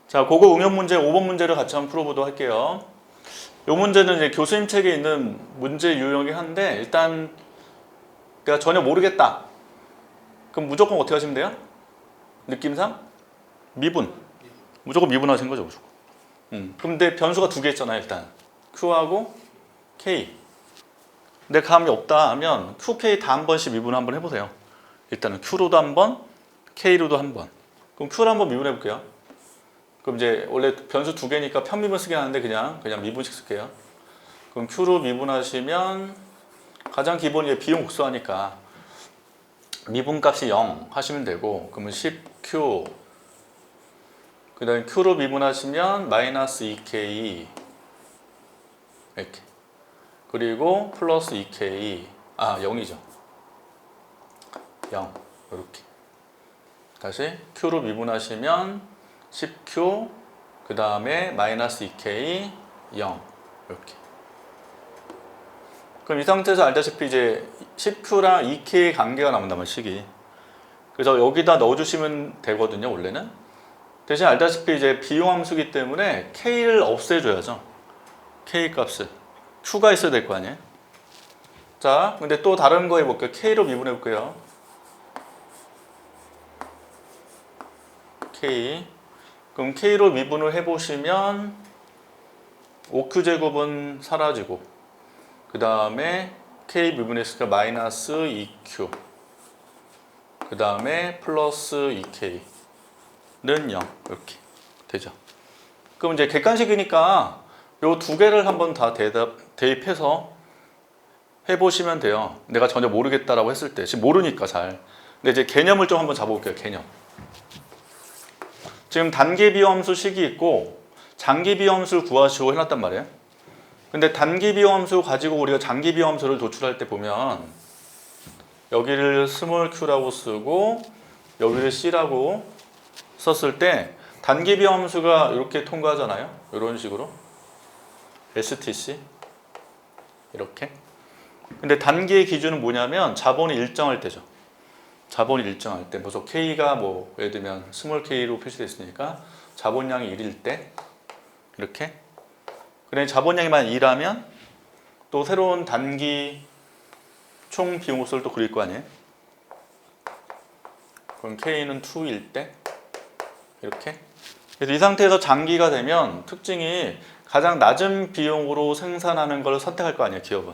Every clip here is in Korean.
자, 그거 응용 문제 5번 문제를 같이 한번 풀어보도록 할게요. 이 문제는 이제 교수님 책에 있는 문제 유형이긴 한데 일단 내가 전혀 모르겠다. 그럼 무조건 어떻게 하시면 돼요? 느낌상? 미분. 무조건 미분하신 거죠, 무조건. 근데 변수가 두 개 있잖아요, 일단. Q하고 K. 근데 감이 없다 하면 Q, K 다 한 번씩 미분 한번 해보세요. 일단은 Q로도 한 번, K로도 한 번. 그럼 Q를 한번 미분해 볼게요. 그럼 이제 원래 변수 두 개니까 편미분 쓰긴 하는데 그냥 미분식 쓸게요. 그럼 Q로 미분하시면 가장 기본이 비용 국수하니까 미분값이 0 하시면 되고, 그러면 10Q, 그 다음에 Q로 미분하시면 마이너스 2K 이렇게, 그리고 플러스 2K, 0이죠. 0 이렇게. 다시 Q로 미분하시면 10Q, 그 다음에 마이너스 2K 0 이렇게. 그럼 이 상태에서 알다시피 이제 10Q랑 2K의 관계가 나온다면 식이. 그래서 여기다 넣어주시면 되거든요, 원래는. 대신 알다시피 이제 비용 함수기 때문에 K를 없애줘야죠. K 값을. Q가 있어야 될 거 아니에요. 자, 근데 또 다른 거 해볼게요. K로 미분해 볼게요. K. 그럼 K로 미분을 해보시면 5Q제곱은 사라지고, 그 다음에 K 미분했으니까 마이너스 2Q, 그 다음에 플러스 2K는 0 이렇게 되죠. 그럼 이제 객관식이니까 요 두 개를 한번 다 대입해서 해보시면 돼요. 내가 전혀 모르겠다라고 했을 때, 지금 모르니까 잘. 근데 이제 개념을 좀 한번 잡아볼게요. 개념. 지금 단기 비용함수 식이 있고 장기 비용함수를 구하시오 해놨단 말이에요. 근데 단기 비용함수 가지고 우리가 장기 비용함수를 도출할 때 보면 여기를 스몰 q라고 쓰고 여기를 c라고 썼을 때 단기 비용함수가 이렇게 통과하잖아요. 이런 식으로 STC 이렇게. 근데 단기의 기준은 뭐냐면 자본이 일정할 때죠. 자본이 일정할 때, 그래서 K가 뭐 예를 들면 스몰 K로 표시되어 있으니까 자본량이 1일 때 이렇게. 그래 자본량이 만약 2라면 또 새로운 단기 총 비용수를 또 그릴 거 아니에요. 그럼 K는 2일 때 이렇게. 그래서 이 상태에서 장기가 되면 특징이 가장 낮은 비용으로 생산하는 걸 선택할 거 아니에요, 기업은.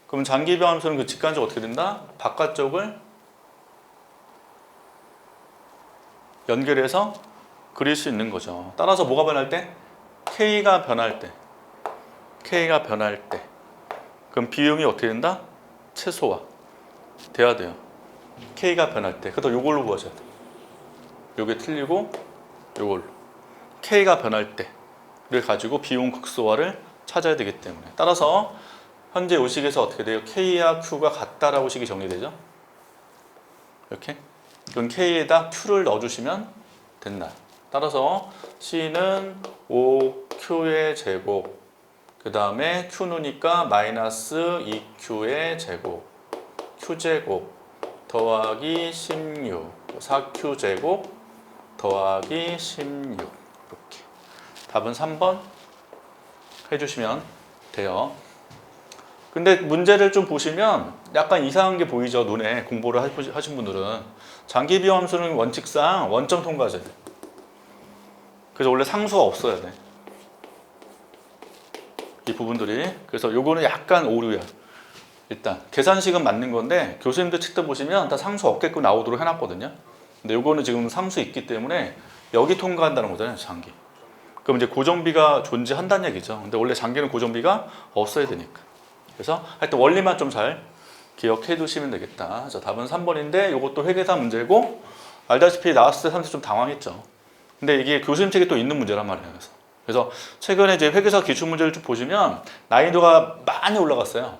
그럼 장기 비용함수는 그 직관적으로 어떻게 된다? 바깥쪽을 연결해서 그릴 수 있는 거죠. 따라서 뭐가 변할 때? K가 변할 때. K가 변할 때. 그럼 비용이 어떻게 된다? 최소화 돼야 돼요. K가 변할 때. 그래서 요걸로 구하셔야 돼요. 요게 틀리고 요걸로. K가 변할 때를 가지고 비용 극소화를 찾아야 되기 때문에. 따라서 현재 요 식에서 어떻게 돼요? K와 Q가 같다라고 식이 정리되죠. 이렇게. 그럼 K에다 Q를 넣어주시면 된다. 따라서 C는 5Q의 제곱, 그 다음에 Q누니까 마이너스 2Q의 제곱, Q제곱 더하기 16, 4Q제곱 더하기 16 이렇게. 답은 3번 해주시면 돼요. 근데 문제를 좀 보시면 약간 이상한 게 보이죠. 눈에 공부를 하신 분들은. 장기 비용함수는 원칙상 원점 통과제. 그래서 원래 상수가 없어야 돼. 이 부분들이. 그래서 요거는 약간 오류야. 일단 계산식은 맞는 건데 교수님들 책도 보시면 다 상수 없게끔 나오도록 해놨거든요. 근데 요거는 지금 상수 있기 때문에 여기 통과한다는 거잖아요, 장기. 그럼 이제 고정비가 존재한다는 얘기죠. 근데 원래 장기는 고정비가 없어야 되니까. 그래서 하여튼 원리만 좀 잘 기억해 두시면 되겠다. 자, 답은 3번인데 이것도 회계사 문제고 알다시피 나왔을 때 사람들이 좀 당황했죠. 근데 이게 교수님 책에 또 있는 문제란 말이에요. 그래서 최근에 이제 회계사 기출 문제를 좀 보시면 난이도가 많이 올라갔어요.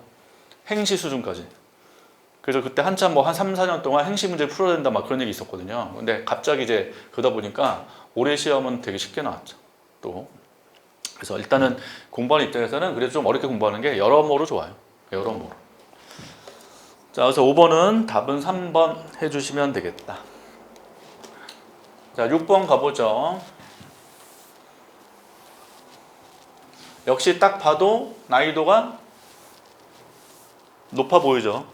행시 수준까지. 그래서 그때 한참 뭐 한 3, 4년 동안 행시 문제를 풀어야 된다 막 그런 얘기 있었거든요. 근데 갑자기 이제 그러다 보니까 올해 시험은 되게 쉽게 나왔죠. 또. 그래서 일단은 공부하는 입장에서는 그래도 좀 어렵게 공부하는 게 여러모로 좋아요. 여러모로. 자, 그래서 5번은 답은 3번 해주시면 되겠다. 자, 6번 가보죠. 역시 딱 봐도 난이도가 높아 보이죠.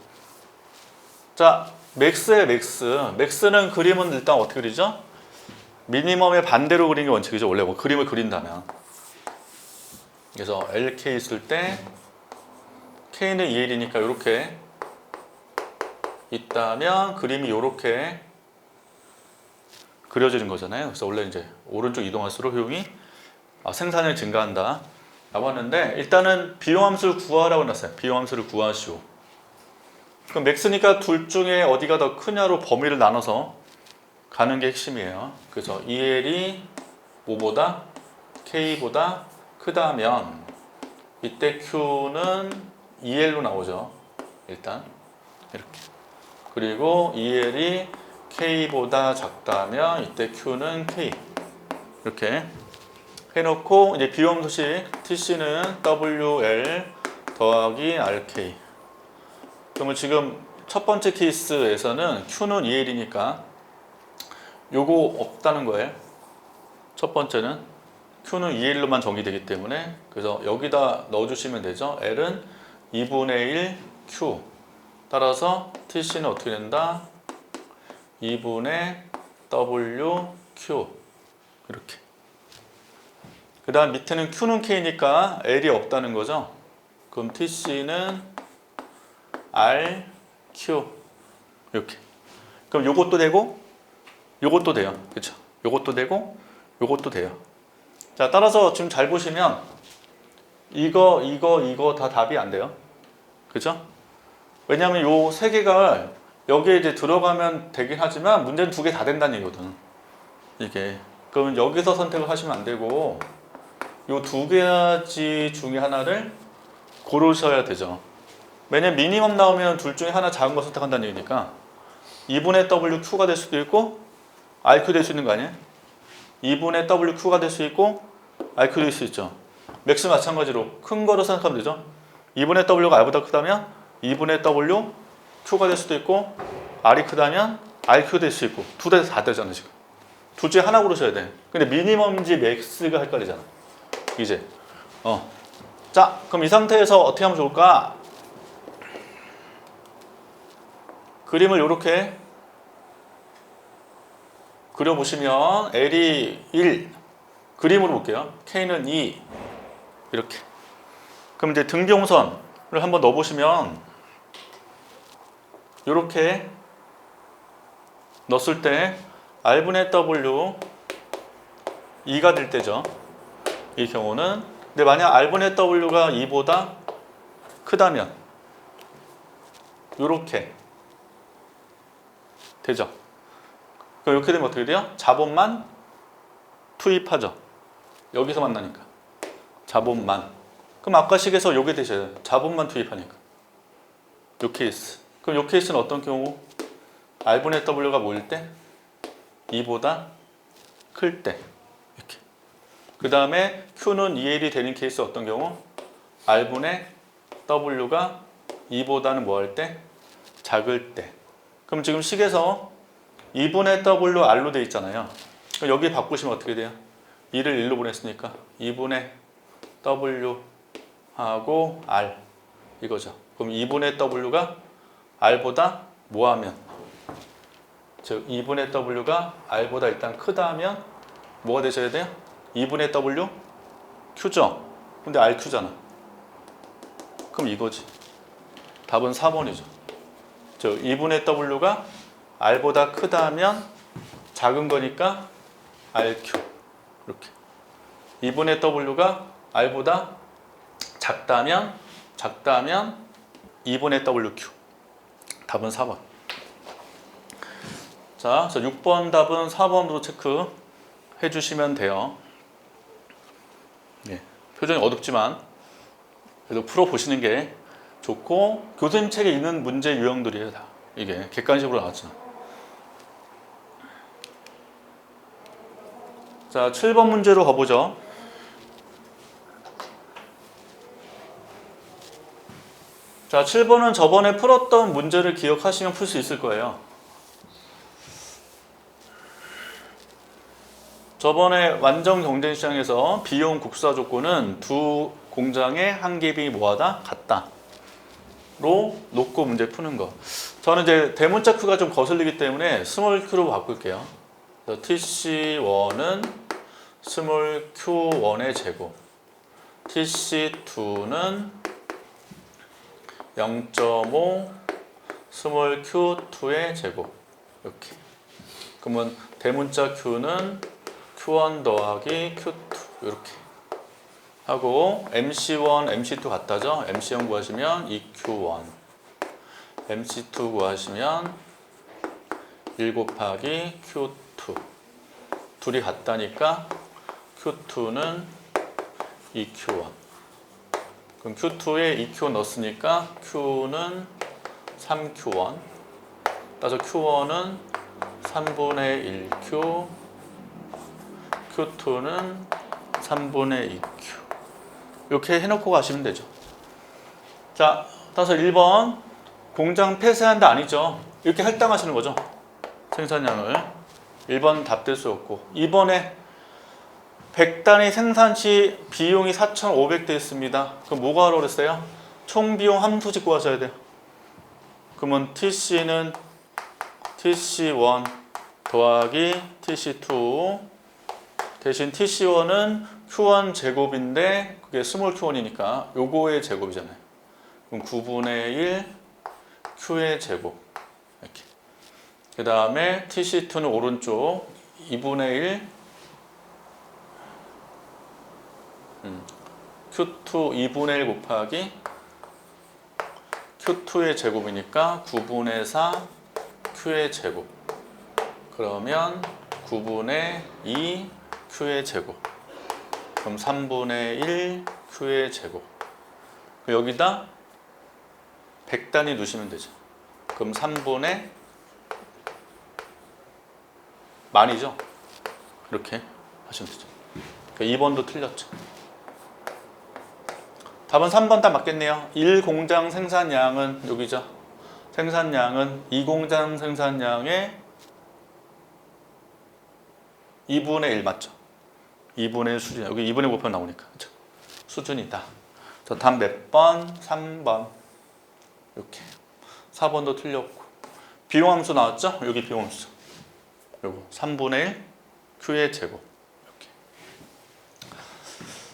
자, 맥스의 맥스. 맥스는 그림은 일단 어떻게 그리죠? 미니멈의 반대로 그리는 게 원칙이죠. 원래 뭐 그림을 그린다면. 그래서 LK 있을 때 K는 2L이니까 이렇게 있다면 그림이 이렇게 그려지는 거잖아요. 그래서 원래 이제 오른쪽 이동할수록 효용이 생산량이 증가한다 라고 하는데, 일단은 비용함수를 구하라고 해놨어요. 비용함수를 구하시오. 그럼 맥스니까 둘 중에 어디가 더 크냐로 범위를 나눠서 가는 게 핵심이에요. 그래서 EL이 뭐보다? K보다 크다면 이때 Q는 EL로 나오죠. 일단 이렇게. 그리고 EL이 K보다 작다면 이때 Q는 K. 이렇게 해놓고 이제 비용함수식 TC는 WL 더하기 RK. 그러면 지금 첫 번째 케이스에서는 Q는 EL이니까 요거 없다는 거예요. 첫 번째는 Q는 2L로만 정의되기 때문에, 그래서 여기다 넣어주시면 되죠. L은 2분의 1 Q. 따라서 TC는 어떻게 된다? 2분의 W Q. 이렇게. 그 다음 밑에는 Q는 K니까 L이 없다는 거죠. 그럼 TC는 R Q. 이렇게. 그럼 요것도 되고 요것도 돼요. 그렇죠? 요것도 되고 요것도 돼요. 자, 따라서 지금 잘 보시면 이거 다 답이 안 돼요. 그죠? 왜냐하면 요 세 개가 여기에 이제 들어가면 되긴 하지만 문제는 두 개 다 된다는 얘기거든. 이게. 그러면 여기서 선택을 하시면 안 되고 요 두 가지 중에 하나를 고르셔야 되죠. 왜냐면 미니멈 나오면 둘 중에 하나 작은 거 선택한다는 얘기니까 2분의 WQ가 될 수도 있고 RQ 될 수 있는 거 아니에요? 2분의 WQ가 될 수 있고 RQ 될 수 있죠. 맥스 마찬가지로 큰 거로 생각하면 되죠. 2분의 W가 R보다 크다면 2분의 W Q가 될 수도 있고, R이 크다면 RQ 될 수 있고, 두 대 다 되잖아요. 지금 둘 중에 하나 고르셔야 돼. 근데 미니멈인지 맥스가 헷갈리잖아 이제. 자, 그럼 이 상태에서 어떻게 하면 좋을까? 그림을 이렇게 그려보시면 L이 1, 그림으로 볼게요. K는 2, 이렇게. 그럼 이제 등경선을 한번 넣어보시면 이렇게 넣었을 때 R분의 W 2가 될 때죠. 이 경우는. 근데 만약 R분의 W가 2보다 크다면 이렇게 되죠. 그럼 이렇게 되면 어떻게 돼요? 자본만 투입하죠. 여기서 만나니까. 자본만. 그럼 아까 식에서 요게 되셔야 돼요. 자본만 투입하니까. 요 케이스. 그럼 요 케이스는 어떤 경우? R분의 W가 뭐일 때? 2보다 클 때. 이렇게. 그 다음에 Q는 2L이 되는 케이스 어떤 경우? R분의 W가 2보다는 뭐 할 때? 작을 때. 그럼 지금 식에서 2분의 W R로 되어 있잖아요. 그럼 여기 바꾸시면 어떻게 돼요? 2를 1로 보냈으니까 2분의 W 하고 R 이거죠. 그럼 2분의 W가 R보다 뭐 하면? 즉 2분의 W가 R보다 일단 크다 하면 뭐가 되셔야 돼요? 2분의 W Q죠. 근데 RQ잖아. 그럼 이거지. 답은 4번이죠. 즉 2분의 W가 R보다 크다 하면 작은 거니까 RQ. 이렇게. 2분의 W가 R보다 작다면 2분의 WQ. 답은 4번. 자, 그래서 6번 답은 4번으로 체크해 주시면 돼요. 예, 표정이 어둡지만 그래도 풀어보시는 게 좋고, 교수님 책에 있는 문제 유형들이에요. 다 이게 객관식으로 나왔죠. 자, 7번 문제로 가보죠. 자, 7번은 저번에 풀었던 문제를 기억하시면 풀 수 있을 거예요. 저번에 완전 경쟁시장에서 비용 국사 조건은 두 공장의 한계비 뭐하다? 같다. 로 놓고 문제 푸는 거. 저는 이제 대문자 Q가 좀 거슬리기 때문에 스몰 q로 바꿀게요. TC1은 스몰 q1의 제곱, TC2는 0.5 스몰 q2의 제곱. 이렇게. 그러면 대문자 Q는 Q1 더하기 Q2 이렇게 하고, MC1, MC2 같다죠? MC1 구하시면 2Q1, MC2 구하시면 1 곱하기 Q2. 둘이 같다니까 Q2는 2Q1. 그럼 Q2에 2Q 넣었으니까 Q는 3Q1. 따라서 Q1은 3분의 1Q, Q2는 3분의 2Q. 이렇게 해놓고 가시면 되죠. 자, 따라서 1번 공장 폐쇄한다 아니죠. 이렇게 할당하시는 거죠. 생산량을. 1번 답 될 수 없고, 2번에 100단위 생산 시 비용이 4,500대 있습니다. 그럼 뭐가 하라고 그랬어요? 총 비용 함수식 구하셔야 돼요. 그러면 TC는 TC1 더하기 TC2 대신 TC1은 Q1 제곱인데 그게 스몰 Q1이니까 요거의 제곱이잖아요. 그럼 9분의 1 Q의 제곱 이렇게. 그 다음에 TC2는 오른쪽 2분의 1 Q2 2분의 1 곱하기 Q2의 제곱이니까 9분의 4 Q의 제곱. 그러면 9분의 2 Q의 제곱. 그럼 3분의 1 Q의 제곱. 여기다 100단위 넣으시면 되죠. 그럼 3분의 만이죠. 이렇게 하시면 되죠. 그러니까 2번도 틀렸죠. 답은 3번 딱 맞겠네요. 1공장 생산량은 여기죠. 생산량은 2공장 생산량의 2분의 1 맞죠? 2분의 1 수준. 여기 2분의 5편 나오니까. 그렇죠? 수준이다. 자, 답 몇 번? 3번. 이렇게. 4번도 틀렸고. 비용함수 나왔죠? 여기 비용함수. 요거 3분의 1 Q의 제곱. 이렇게.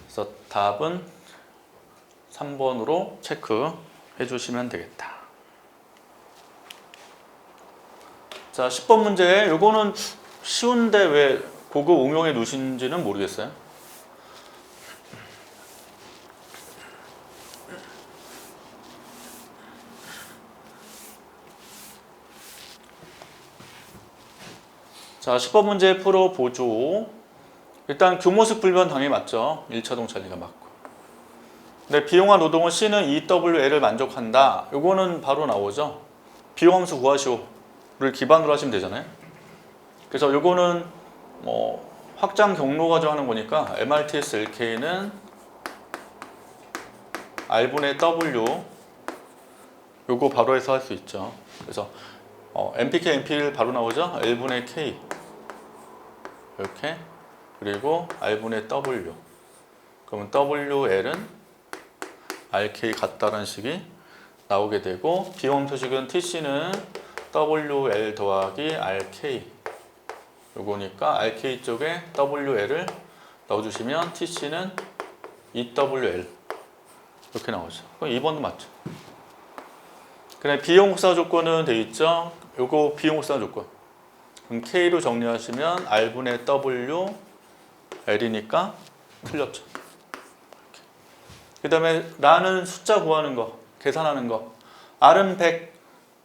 그래서 답은 3번으로 체크해 주시면 되겠다. 자, 10번 문제. 요거는 쉬운데 왜 고급 응용해 놓으신지는 모르겠어요. 자, 10번 문제 풀어보죠. 일단 규모식 불변 당연히 맞죠. 1차동 차리가 맞고. 근데 비용과 노동은 C는 EWL을 만족한다. 요거는 바로 나오죠. 비용함수 구하시오를 기반으로 하시면 되잖아요. 그래서 요거는 뭐 확장 경로 가지고 하는 거니까 MRTS LK는 R분의 W 요거 바로 해서 할 수 있죠. 그래서 MPK, MPL 바로 나오죠. L분의 K 이렇게. 그리고 R분의 W. 그러면 WL은 RK 같다라는 식이 나오게 되고, 비용함수식은 TC는 WL 더하기 RK 요거니까 RK 쪽에 WL을 넣어주시면 TC는 EWL 이렇게 나오죠. 그럼 2번도 맞죠. 그다음에 비용국사 조건은 돼 있죠. 요거 비용국사 조건. 그럼 K로 정리하시면 R분의 W L이니까 틀렸죠. 그 다음에 라는 숫자 구하는 거, 계산하는 거. R은 100,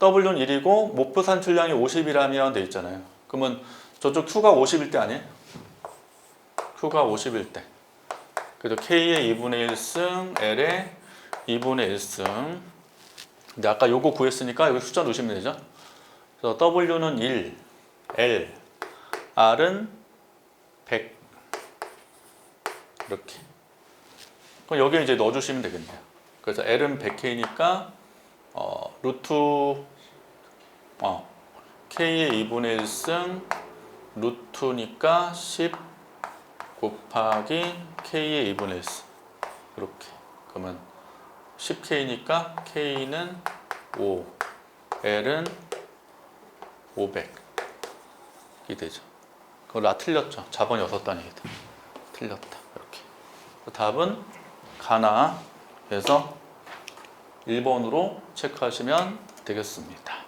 W는 1이고 목표 산출량이 50이라면 돼 있잖아요. 그러면 저쪽 Q가 50일 때 아니에요? Q가 50일 때. 그래서 K의 2분의 1승, L의 2분의 1승. 근데 아까 요거 구했으니까 여기 숫자 넣으시면 되죠. 그래서 W는 1, L, R은 100. 이렇게. 그럼 여기에 이제 넣어주시면 되겠네요. 그래서 L은 100K니까 루트 K의 2분의 1승 루트니까 10 곱하기 K의 2분의 1승 이렇게. 그러면 10K니까 K는 5, L은 500이 되죠. 그거 틀렸죠. 자번 6단위이다. 틀렸다. 이렇게. 답은 가나. 그래서 1번으로 체크하시면 되겠습니다.